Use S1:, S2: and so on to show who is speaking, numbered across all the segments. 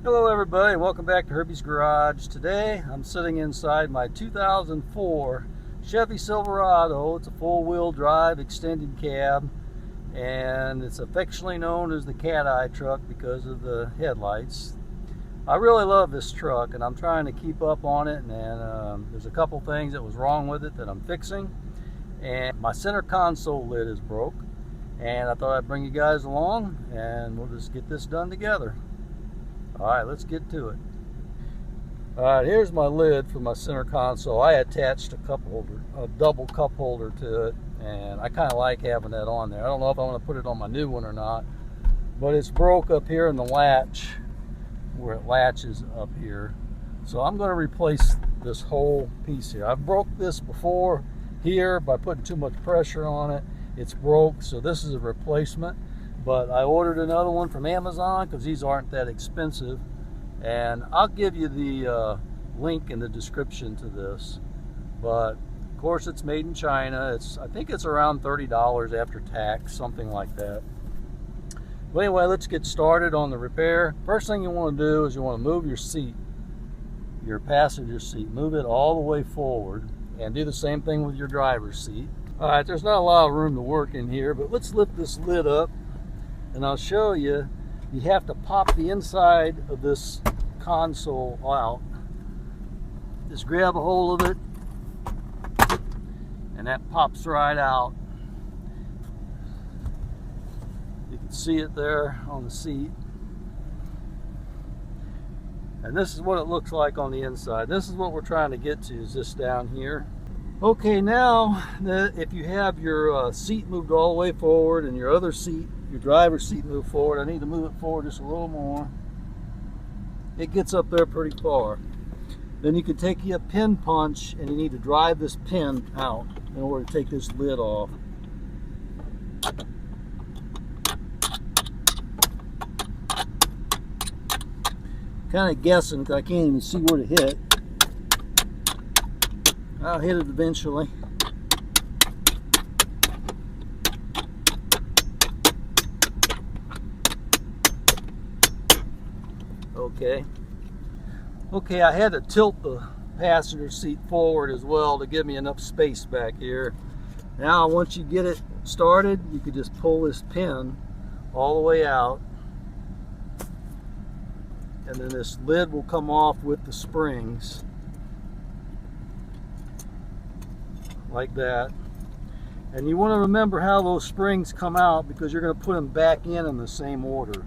S1: Hello everybody, welcome back to Herbies Garage. Today I'm sitting inside my 2004 Chevy Silverado. It's a four-wheel drive extended cab, and it's affectionately known as the cat eye truck because of the headlights. I really love this truck and I'm trying to keep up on it, and there's a couple things that was wrong with it that I'm fixing. And my center console lid is broke, and I thought I'd bring you guys along and we'll just get this done together. Alright, let's get to it. Alright, here's my lid for my center console. I attached a double cup holder to it, and I kind of like having that on there. I don't know if I want to put it on my new one or not, but it's broke up here in the latch, where it latches up here. So I'm going to replace this whole piece here. I've broke this before here by putting too much pressure on it. It's broke, so this is a replacement. But I ordered another one from Amazon because these aren't that expensive, and I'll give you the link in the description to this. But of course it's made in China. I think it's around $30 after tax, something like that. But anyway, let's get started on the repair. First thing you want to do is you want to move your seat, your passenger seat. Move it all the way forward, and do the same thing with your driver's seat. Alright, there's not a lot of room to work in here, but let's lift this lid up. And I'll show you, you have to pop the inside of this console out. Just grab a hold of it, and that pops right out. You can see it there on the seat. And this is what it looks like on the inside. This is what we're trying to get to, is this down here. Okay, now if you have your seat moved all the way forward and your other seat, your driver's seat moved forward, I need to move it forward just a little more. It gets up there pretty far. Then you can take a pin punch, and you need to drive this pin out in order to take this lid off. Kind of guessing because I can't even see where to hit. I'll hit it eventually. Okay, I had to tilt the passenger seat forward as well to give me enough space back here. Now once you get it started, you can just pull this pin all the way out, and then this lid will come off with the springs like that. And you want to remember how those springs come out, because you're going to put them back in the same order.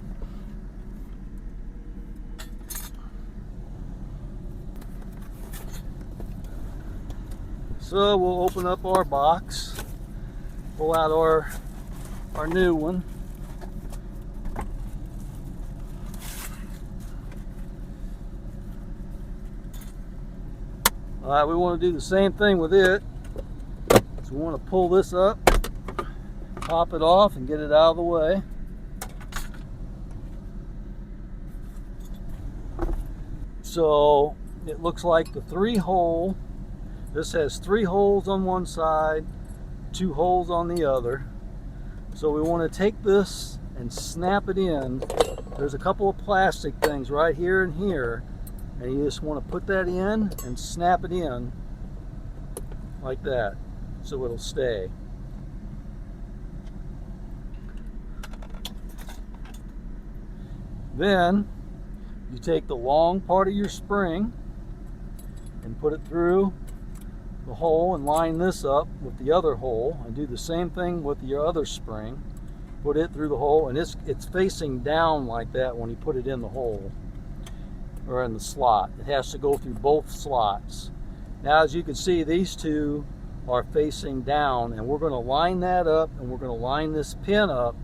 S1: So we'll open up our box, pull out our new one. Alright, we want to do the same thing with it. So we want to pull this up, pop it off, and get it out of the way. So it looks like the this has 3 holes on one side, 2 holes on the other. So we want to take this and snap it in. There's a couple of plastic things right here and here, and you just want to put that in and snap it in like that, so it'll stay. Then you take the long part of your spring and put it through the hole and line this up with the other hole, and do the same thing with your other spring. Put it through the hole, and it's facing down like that when you put it in the hole or in the slot. It has to go through both slots. Now as you can see, these two are facing down, and we're going to line that up, and we're going to line this pin up,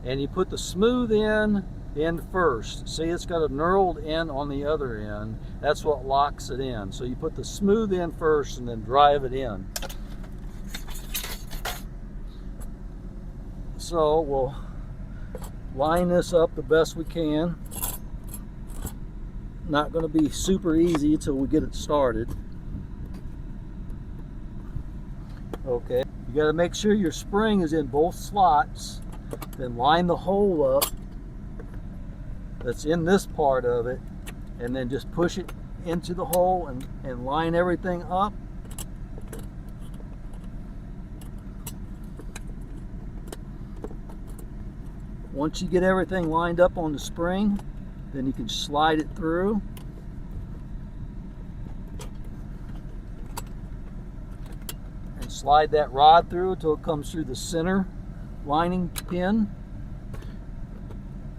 S1: and you put the smooth end first. See, it's got a knurled end on the other end. That's what locks it in. So you put the smooth end first and then drive it in. So we'll line this up the best we can. Not going to be super easy until we get it started. Okay, you got to make sure your spring is in both slots. Then line the hole up that's in this part of it and then just push it into the hole and line everything up. Once you get everything lined up on the spring, then you can slide it through. And slide that rod through until it comes through the center lining pin.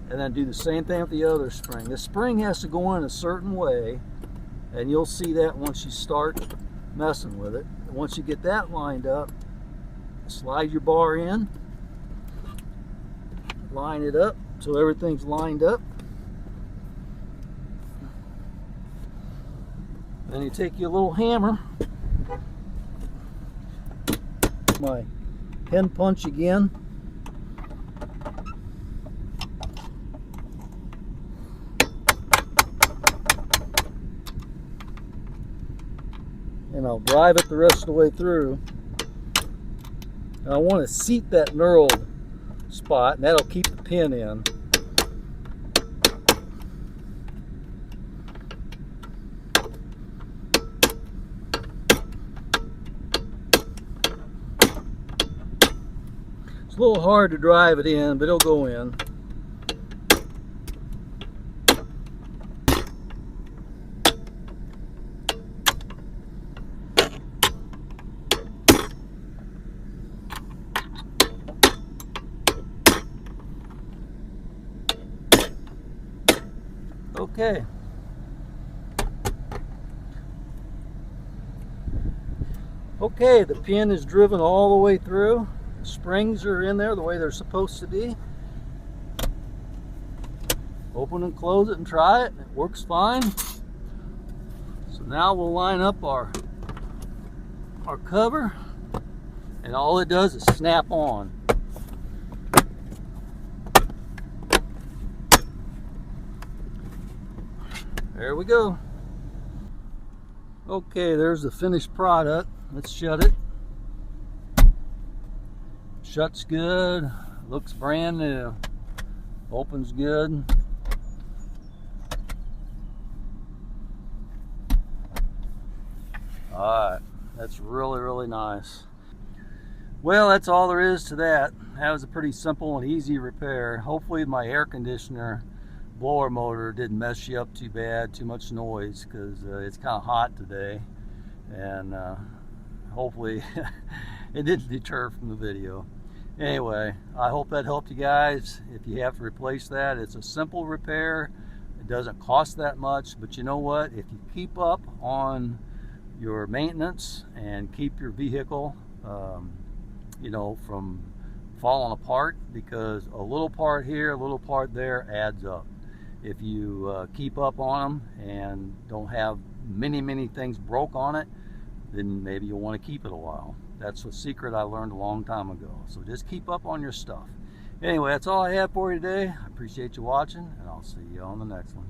S1: And then do the same thing with the other spring. The spring has to go in a certain way, and you'll see that once you start messing with it. And once you get that lined up, slide your bar in, line it up so everything's lined up. Then you take your little hammer, my pin punch again, and I'll drive it the rest of the way through. And I want to seat that knurled spot, and that'll keep the pin in. It's a little hard to drive it in, but it'll go in. Okay. Okay, the pin is driven all the way through. The springs are in there the way they're supposed to be. Open and close it and try it. It works fine. So now we'll line up our cover, and all it does is snap on. There we go. Okay, there's the finished product. Let's shut it. Shuts good. Looks brand new. Opens good. Alright, that's really, really nice. Well, that's all there is to that. That was a pretty simple and easy repair. Hopefully my air conditioner blower motor didn't mess you up too bad, too much noise, because it's kind of hot today, and hopefully it didn't deter from the video. Anyway, I hope that helped you guys. If you have to replace that, it's a simple repair. It doesn't cost that much, but you know what? If you keep up on your maintenance and keep your vehicle you know, from falling apart, because a little part here, a little part there adds up. If you keep up on them and don't have many things broke on it, then maybe you'll want to keep it a while. That's a secret I learned a long time ago. So just keep up on your stuff. Anyway, that's all I have for you today. I appreciate you watching, and I'll see you on the next one.